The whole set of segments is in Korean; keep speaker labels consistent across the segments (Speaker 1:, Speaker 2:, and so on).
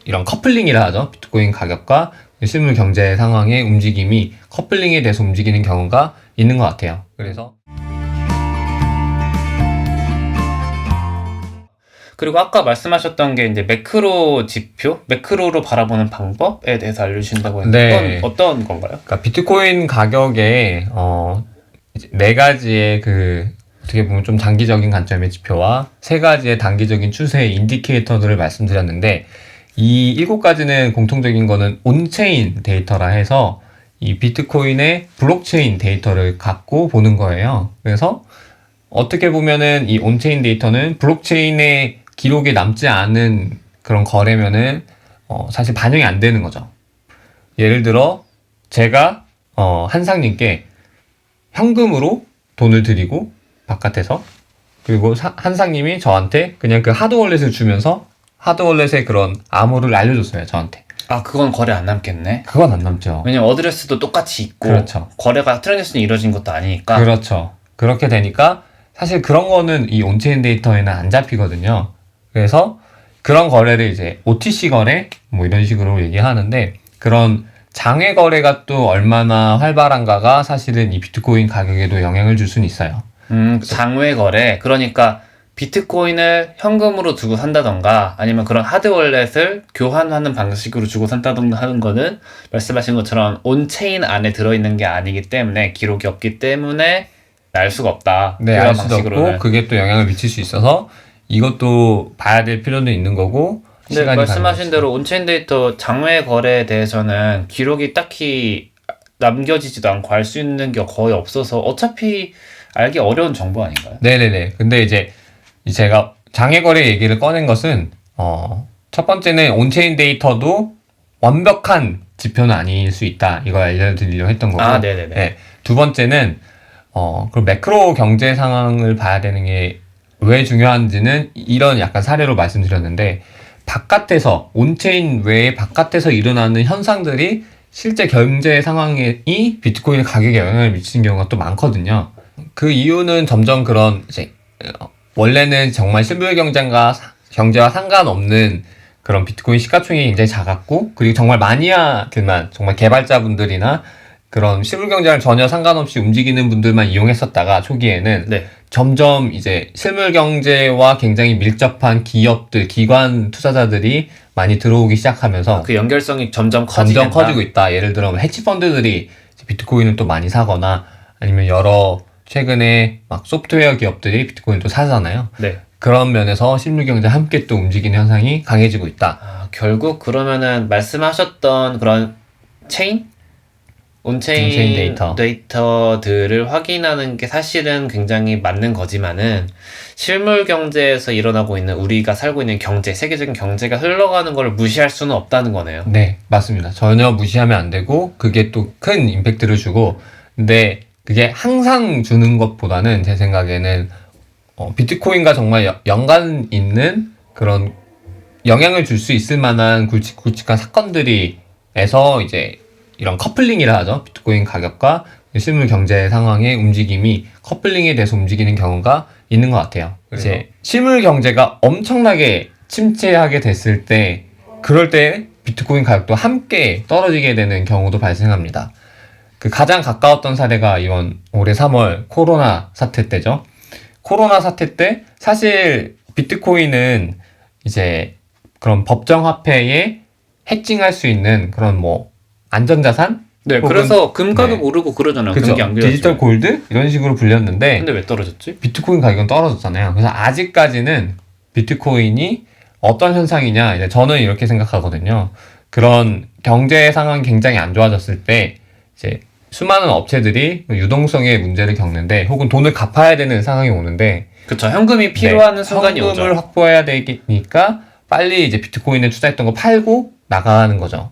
Speaker 1: 이런 커플링이라 하죠. 비트코인 가격과 실물 경제 상황의 움직임이 커플링에 대해서 움직이는 경우가 있는 것 같아요.
Speaker 2: 그리고 아까 말씀하셨던 게 이제 매크로 지표, 매크로로 바라보는 방법에 대해서 알려주신다고 했는데
Speaker 1: 네.
Speaker 2: 어떤 건가요?
Speaker 1: 그러니까 비트코인 가격에 이제 네 가지의 어떻게 보면 좀 장기적인 관점의 지표와 세 가지의 단기적인 추세의 인디케이터들을 말씀드렸는데, 이 7가지는 공통적인 거는 온체인 데이터라 해서 이 비트코인의 블록체인 데이터를 갖고 보는 거예요. 그래서 어떻게 보면은 이 온체인 데이터는 블록체인의 기록에 남지 않은 그런 거래면은 사실 반영이 안 되는 거죠. 예를 들어 제가 한상님께 현금으로 돈을 드리고 바깥에서, 그리고 한상님이 저한테 그냥 그 하드월렛을 주면서 하드월렛의 그런 암호를 알려줬어요, 저한테.
Speaker 2: 아, 그건 거래 안 남겠네.
Speaker 1: 그건 안 남죠.
Speaker 2: 왜냐면 어드레스도 똑같이 있고,
Speaker 1: 그렇죠.
Speaker 2: 거래가 트랜잭션이 이루어진 것도 아니니까.
Speaker 1: 그렇죠. 그렇게 되니까 사실 그런 거는 이 온체인 데이터에는 안 잡히거든요. 그래서 그런 거래를 이제 OTC 거래 뭐 이런 식으로 얘기하는데, 그런 장외 거래가 또 얼마나 활발한가가 사실은 이 비트코인 가격에도 영향을 줄 수는 있어요.
Speaker 2: 장외 거래. 그러니까 비트코인을 현금으로 두고 산다던가 아니면 그런 하드월렛을 교환하는 방식으로 주고 산다던가 하는 거는 말씀하신 것처럼 온체인 안에 들어있는 게 아니기 때문에, 기록이 없기 때문에 알 수가 없다.
Speaker 1: 네, 알 수도 없고 그게 또 영향을 미칠 수 있어서 이것도 봐야 될 필요도 있는 거고.
Speaker 2: 근데 말씀하신 대로 온체인 데이터 장외 거래에 대해서는 기록이 딱히 남겨지지도 않고 알 수 있는 게 거의 없어서 어차피 알기 어려운 정보 아닌가요?
Speaker 1: 네네네. 근데 이제 제가 장외 거래 얘기를 꺼낸 것은 첫 번째는 온체인 데이터도 완벽한 지표는 아닐 수 있다, 이걸 알려드리려고 했던 거고.
Speaker 2: 아, 네네네.
Speaker 1: 네. 두 번째는 그 매크로 경제 상황을 봐야 되는 게 왜 중요한지는 이런 약간 사례로 말씀드렸는데, 바깥에서 온체인 외에 바깥에서 일어나는 현상들이 실제 경제 상황이 비트코인 가격에 영향을 미치는 경우가 또 많거든요. 그 이유는 점점 그런 이제 원래는 정말 실물 경제와 상관없는 그런 비트코인 시가총액이 굉장히 작았고, 그리고 정말 마니아들만, 정말 개발자분들이나 그런 실물 경제랑 전혀 상관없이 움직이는 분들만 이용했었다가 초기에는
Speaker 2: 네.
Speaker 1: 점점 이제 실물 경제와 굉장히 밀접한 기업들, 기관 투자자들이 많이 들어오기 시작하면서
Speaker 2: 그 연결성이 점점 커지고
Speaker 1: 있다. 예를 들어 해치펀드들이 비트코인을 또 많이 사거나, 아니면 여러 최근에 막 소프트웨어 기업들이 비트코인을 또 사잖아요.
Speaker 2: 네.
Speaker 1: 그런 면에서 실물 경제 함께 또 움직이는 현상이 강해지고 있다.
Speaker 2: 아, 결국 그러면은 말씀하셨던 그런 온체인 데이터들을 확인하는 게 사실은 굉장히 맞는 거지만은, 실물 경제에서 일어나고 있는 우리가 살고 있는 경제, 세계적인 경제가 흘러가는 걸 무시할 수는 없다는 거네요.
Speaker 1: 네, 맞습니다. 전혀 무시하면 안 되고, 그게 또 큰 임팩트를 주고, 근데 그게 항상 주는 것보다는 제 생각에는 비트코인과 정말 연관 있는 그런 영향을 줄 수 있을 만한 굵직굵직한 사건들이에서 이제 이런 커플링이라 하죠. 비트코인 가격과 실물 경제 상황의 움직임이 커플링에 대해서 움직이는 경우가 있는 것 같아요. 이제 실물 경제가 엄청나게 침체하게 됐을 때, 그럴 때 비트코인 가격도 함께 떨어지게 되는 경우도 발생합니다. 그 가장 가까웠던 사례가 이번 올해 3월 코로나 사태 때죠. 코로나 사태 때 사실 비트코인은 이제 그런 법정 화폐에 해칭할 수 있는 그런 뭐 안전자산?
Speaker 2: 네, 그래서 금가도 오르고 그러잖아요.
Speaker 1: 그쵸.
Speaker 2: 금기 안
Speaker 1: 디지털 골드? 이런 식으로 불렸는데,
Speaker 2: 근데 왜 떨어졌지?
Speaker 1: 비트코인 가격은 떨어졌잖아요. 그래서 아직까지는 비트코인이 어떤 현상이냐, 이제 저는 이렇게 생각하거든요. 그런 경제 상황이 굉장히 안 좋아졌을 때 이제 수많은 업체들이 유동성의 문제를 겪는데, 혹은 돈을 갚아야 되는 상황이 오는데,
Speaker 2: 그쵸. 현금이 필요한 순간이 오죠.
Speaker 1: 현금을 확보해야 되니까 빨리 이제 비트코인에 투자했던 거 팔고 나가는 거죠.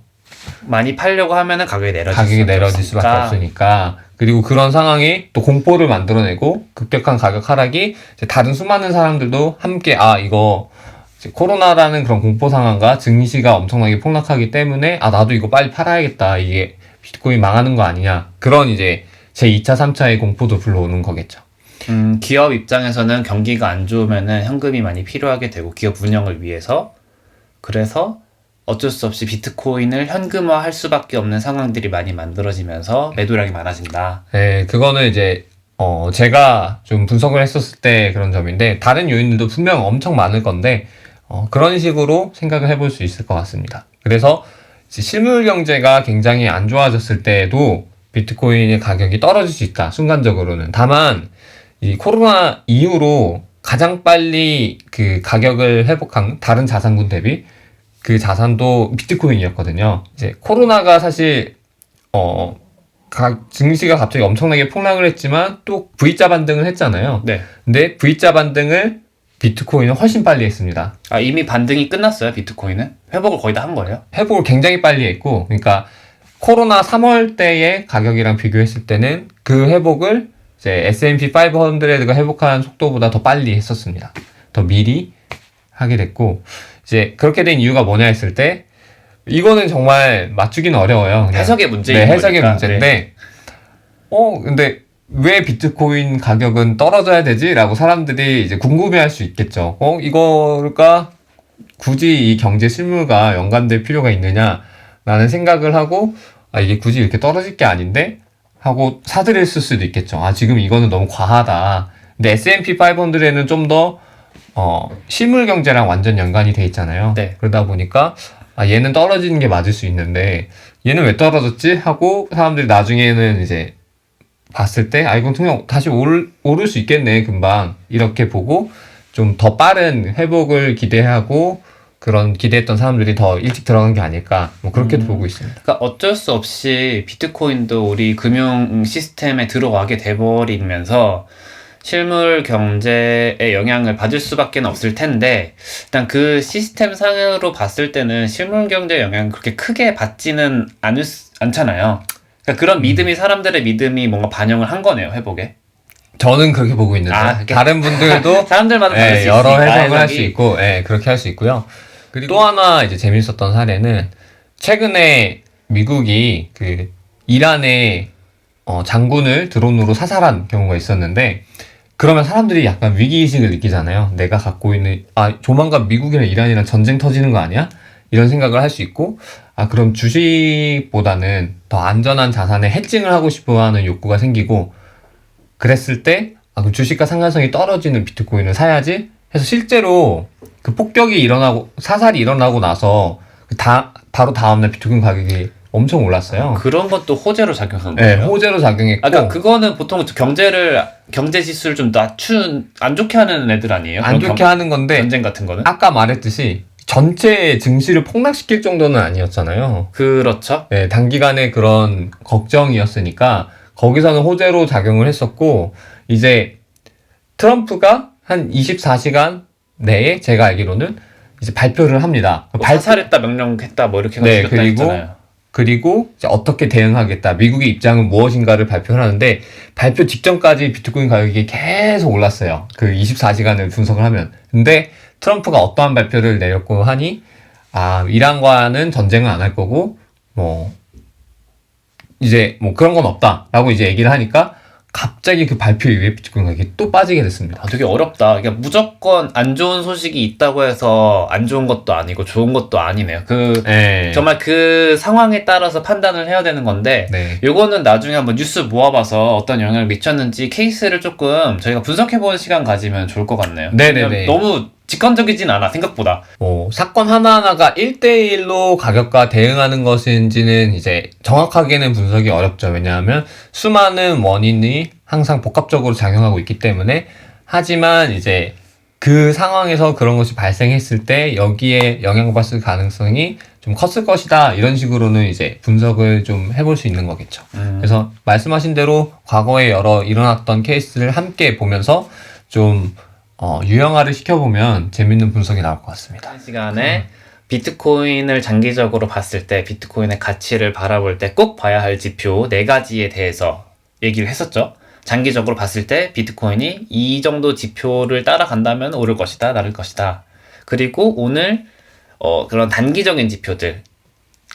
Speaker 2: 많이 팔려고 하면은 가격이 내려질
Speaker 1: 수밖에 없으니까. 그리고 그런 상황이 또 공포를 만들어내고, 급격한 가격 하락이 이제 다른 수많은 사람들도 함께 이거 이제 코로나라는 그런 공포 상황과 증시가 엄청나게 폭락하기 때문에 나도 이거 빨리 팔아야겠다, 이게 비트코인 망하는 거 아니냐, 그런 이제 제2차 3차의 공포도 불러오는 거겠죠.
Speaker 2: 기업 입장에서는 경기가 안 좋으면은 현금이 많이 필요하게 되고, 기업 운영을 위해서. 그래서 어쩔 수 없이 비트코인을 현금화할 수밖에 없는 상황들이 많이 만들어지면서 매도량이 많아진다.
Speaker 1: 네, 그거는 이제 제가 좀 분석을 했었을 때 그런 점인데 다른 요인들도 분명 엄청 많을 건데 그런 식으로 생각을 해볼 수 있을 것 같습니다. 그래서 이제 실물 경제가 굉장히 안 좋아졌을 때에도 비트코인의 가격이 떨어질 수 있다. 순간적으로는. 다만 이 코로나 이후로 가장 빨리 그 가격을 회복한 다른 자산군 대비 그 자산도 비트코인이었거든요. 이제 코로나가 사실 증시가 갑자기 엄청나게 폭락을 했지만 또 V자 반등을 했잖아요.
Speaker 2: 네.
Speaker 1: 근데 V자 반등을 비트코인은 훨씬 빨리 했습니다.
Speaker 2: 아, 이미 반등이 끝났어요, 비트코인은? 회복을 거의 다 한 거예요?
Speaker 1: 회복을 굉장히 빨리 했고, 그러니까 코로나 3월 때의 가격이랑 비교했을 때는 그 회복을 이제 S&P 500가 회복한 속도보다 더 빨리 했었습니다. 더 미리 하게 됐고, 이제 그렇게 된 이유가 뭐냐 했을 때, 이거는 정말 맞추기는 어려워요. 그냥.
Speaker 2: 해석의 문제인
Speaker 1: 네, 해석의
Speaker 2: 거니까.
Speaker 1: 문제인데,
Speaker 2: 네.
Speaker 1: 근데 왜 비트코인 가격은 떨어져야 되지? 라고 사람들이 이제 궁금해할 수 있겠죠. 이거가 굳이 이 경제 실물과 연관될 필요가 있느냐? 라는 생각을 하고, 이게 굳이 이렇게 떨어질 게 아닌데? 하고 사들였을 수도 있겠죠. 지금 이거는 너무 과하다. 근데 S&P 500에는 좀 더, 실물 경제랑 완전 연관이 돼 있잖아요.
Speaker 2: 네.
Speaker 1: 그러다 보니까, 얘는 떨어지는 게 맞을 수 있는데, 얘는 왜 떨어졌지? 하고 사람들이 나중에는 이제 봤을 때, 이건 그냥 다시 오를 수 있겠네, 금방. 이렇게 보고, 좀 더 빠른 회복을 기대하고, 그런 기대했던 사람들이 더 일찍 들어간 게 아닐까, 뭐 그렇게도 보고 있습니다.
Speaker 2: 그러니까 어쩔 수 없이 비트코인도 우리 금융 시스템에 들어가게 돼버리면서 실물 경제에 영향을 받을 수밖에 없을 텐데, 일단 그 시스템 상으로 봤을 때는 실물 경제 영향을 그렇게 크게 받지는 않잖아요. 그러니까 그런 믿음이, 사람들의 믿음이 뭔가 반영을 한 거네요, 회복에.
Speaker 1: 저는 그렇게 보고 있는데, 다른 분들도
Speaker 2: 사람들마다 다를 수
Speaker 1: 여러
Speaker 2: 있으니까,
Speaker 1: 해석을 할 수
Speaker 2: 해석이.
Speaker 1: 있고, 그렇게 할 수 있고요. 그리고 또 하나 이제 재밌었던 사례는, 최근에 미국이 그 이란의 장군을 드론으로 사살한 경우가 있었는데, 그러면 사람들이 약간 위기의식을 느끼잖아요. 내가 갖고 있는, 조만간 미국이랑 이란이랑 전쟁 터지는 거 아니야? 이런 생각을 할 수 있고, 그럼 주식보다는 더 안전한 자산에 해칭을 하고 싶어 하는 욕구가 생기고, 그랬을 때, 그럼 주식과 상관성이 떨어지는 비트코인을 사야지 해서 실제로 그 폭격이 일어나고, 사살이 일어나고 나서, 바로 다음날 비트코인 가격이 엄청 올랐어요.
Speaker 2: 그런 것도 호재로 작용한
Speaker 1: 네,
Speaker 2: 거예요?
Speaker 1: 호재로 작용했고.
Speaker 2: 그러니까 그거는 보통 경제 지수를 좀 안 좋게 하는 애들 아니에요?
Speaker 1: 안 좋게 하는 건데,
Speaker 2: 전쟁 같은 거는?
Speaker 1: 아까 말했듯이, 전체 증시를 폭락시킬 정도는 아니었잖아요.
Speaker 2: 그렇죠.
Speaker 1: 네, 단기간에 그런 걱정이었으니까, 거기서는 호재로 작용을 했었고, 이제 트럼프가 한 24시간 내에 제가 알기로는 이제 발표를 합니다.
Speaker 2: 사살했다, 명령했다, 뭐 이렇게
Speaker 1: 네,
Speaker 2: 죽였다 했잖아요.
Speaker 1: 그리고 이제 어떻게 대응하겠다, 미국의 입장은 무엇인가를 발표를 하는데, 발표 직전까지 비트코인 가격이 계속 올랐어요. 그 24시간을 분석을 하면. 근데 트럼프가 어떠한 발표를 내렸고 하니, 이란과는 전쟁은 안 할 거고, 이제 그런 건 없다라고 이제 얘기를 하니까 갑자기 그 발표 이후에 비트코인 가격이 또 빠지게 됐습니다.
Speaker 2: 되게 어렵다. 그러니까 무조건 안 좋은 소식이 있다고 해서 안 좋은 것도 아니고 좋은 것도 아니네요. 정말 그 상황에 따라서 판단을 해야 되는 건데, 요거는 나중에 한번 뉴스 모아봐서 어떤 영향을 미쳤는지 케이스를 조금 저희가 분석해보는 시간 가지면 좋을 것 같네요.
Speaker 1: 네네네.
Speaker 2: 너무 직관적이진 않아, 생각보다.
Speaker 1: 사건 하나하나가 1대1로 가격과 대응하는 것인지는 이제 정확하게는 분석이 어렵죠. 왜냐하면 수많은 원인이 항상 복합적으로 작용하고 있기 때문에. 하지만 이제 그 상황에서 그런 것이 발생했을 때 여기에 영향받을 가능성이 좀 컸을 것이다, 이런 식으로는 이제 분석을 좀 해볼 수 있는 거겠죠. 그래서 말씀하신 대로 과거에 여러 일어났던 케이스를 함께 보면서 좀 유형화를 시켜보면 재밌는 분석이 나올 것 같습니다.
Speaker 2: 이 시간에 비트코인을 장기적으로 봤을 때, 비트코인의 가치를 바라볼 때 꼭 봐야 할 지표 4가지에 대해서 얘기를 했었죠. 장기적으로 봤을 때 비트코인이 이 정도 지표를 따라간다면 오를 것이다, 나를 것이다. 그리고 오늘 그런 단기적인 지표들,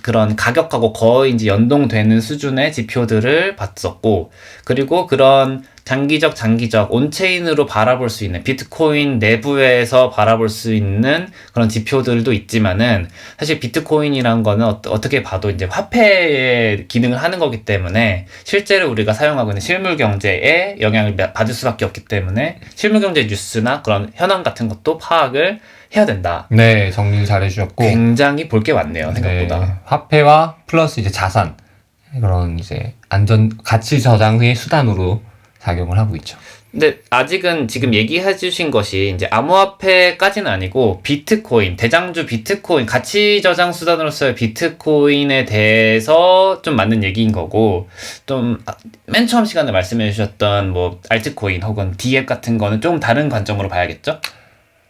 Speaker 2: 그런 가격하고 거의 이제 연동되는 수준의 지표들을 봤었고, 그리고 그런 장기적 온체인으로 바라볼 수 있는 비트코인 내부에서 바라볼 수 있는 그런 지표들도 있지만은 사실 비트코인이란 거는 어떻게 봐도 이제 화폐의 기능을 하는 거기 때문에 실제로 우리가 사용하고 있는 실물 경제에 영향을 받을 수밖에 없기 때문에 실물 경제 뉴스나 그런 현황 같은 것도 파악을 해야 된다.
Speaker 1: 네, 정리를 잘 해주셨고.
Speaker 2: 굉장히 볼 게 많네요, 생각보다.
Speaker 1: 네, 화폐와 플러스 이제 자산. 그런 이제 가치 저장의 수단으로 작용을 하고 있죠.
Speaker 2: 근데 아직은 지금 얘기해 주신 것이 이제 암호화폐까지는 아니고 비트코인, 대장주 비트코인, 가치 저장 수단으로서의 비트코인에 대해서 좀 맞는 얘기인 거고, 좀 맨 처음 시간에 말씀해 주셨던 뭐 알트코인 혹은 DApp 같은 거는 좀 다른 관점으로 봐야겠죠?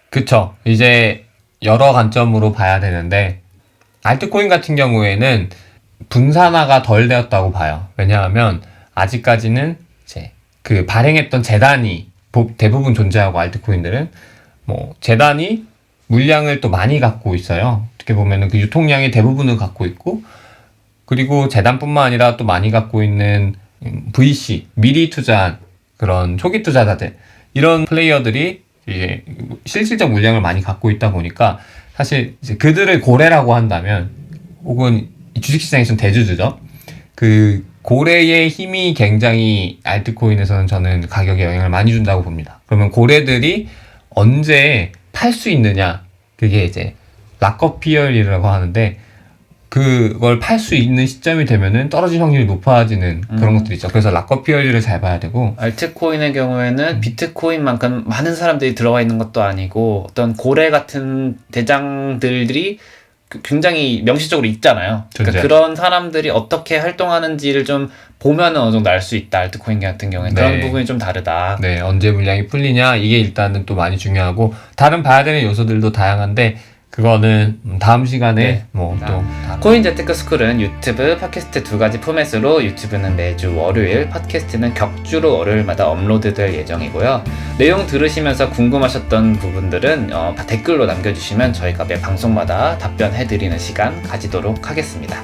Speaker 1: 그쵸. 이제 여러 관점으로 봐야 되는데, 알트코인 같은 경우에는 분산화가 덜 되었다고 봐요. 왜냐하면 아직까지는 이제 그 발행했던 재단이 대부분 존재하고, 알트코인들은 뭐 재단이 물량을 또 많이 갖고 있어요. 어떻게 보면은 그 유통량의 대부분을 갖고 있고, 그리고 재단뿐만 아니라 또 많이 갖고 있는 VC, 미리 투자한 그런 초기 투자자들, 이런 플레이어들이 이제 실질적 물량을 많이 갖고 있다 보니까 사실 이제 그들을 고래라고 한다면, 혹은 주식시장에서는 대주주죠. 그 고래의 힘이 굉장히 알트코인에서는 저는 가격에 영향을 많이 준다고 봅니다. 그러면 고래들이 언제 팔 수 있느냐, 그게 이제 락업 피어리라고 하는데, 그걸 팔 수 있는 시점이 되면은 떨어질 확률이 높아지는 그런 것들이 있죠. 그래서 락업 피어리를 잘 봐야 되고,
Speaker 2: 알트코인의 경우에는 비트코인만큼 많은 사람들이 들어와 있는 것도 아니고 어떤 고래 같은 대장들이 굉장히 명시적으로 있잖아요. 그러니까 그런 사람들이 어떻게 활동하는지를 좀 보면은 어느 정도 알 수 있다. 알트코인 같은 경우에는
Speaker 1: 네.
Speaker 2: 그런 부분이 좀 다르다.
Speaker 1: 네, 언제 물량이 풀리냐, 이게 일단은 또 많이 중요하고, 다른 봐야 되는 요소들도 다양한데 그거는 다음 시간에
Speaker 2: 네.
Speaker 1: 뭐 또
Speaker 2: 코인재테크 스쿨은 유튜브, 팟캐스트 두 가지 포맷으로 유튜브는 매주 월요일, 팟캐스트는 격주로 월요일마다 업로드될 예정이고요. 내용 들으시면서 궁금하셨던 부분들은 댓글로 남겨주시면 저희가 매 방송마다 답변해드리는 시간 가지도록 하겠습니다.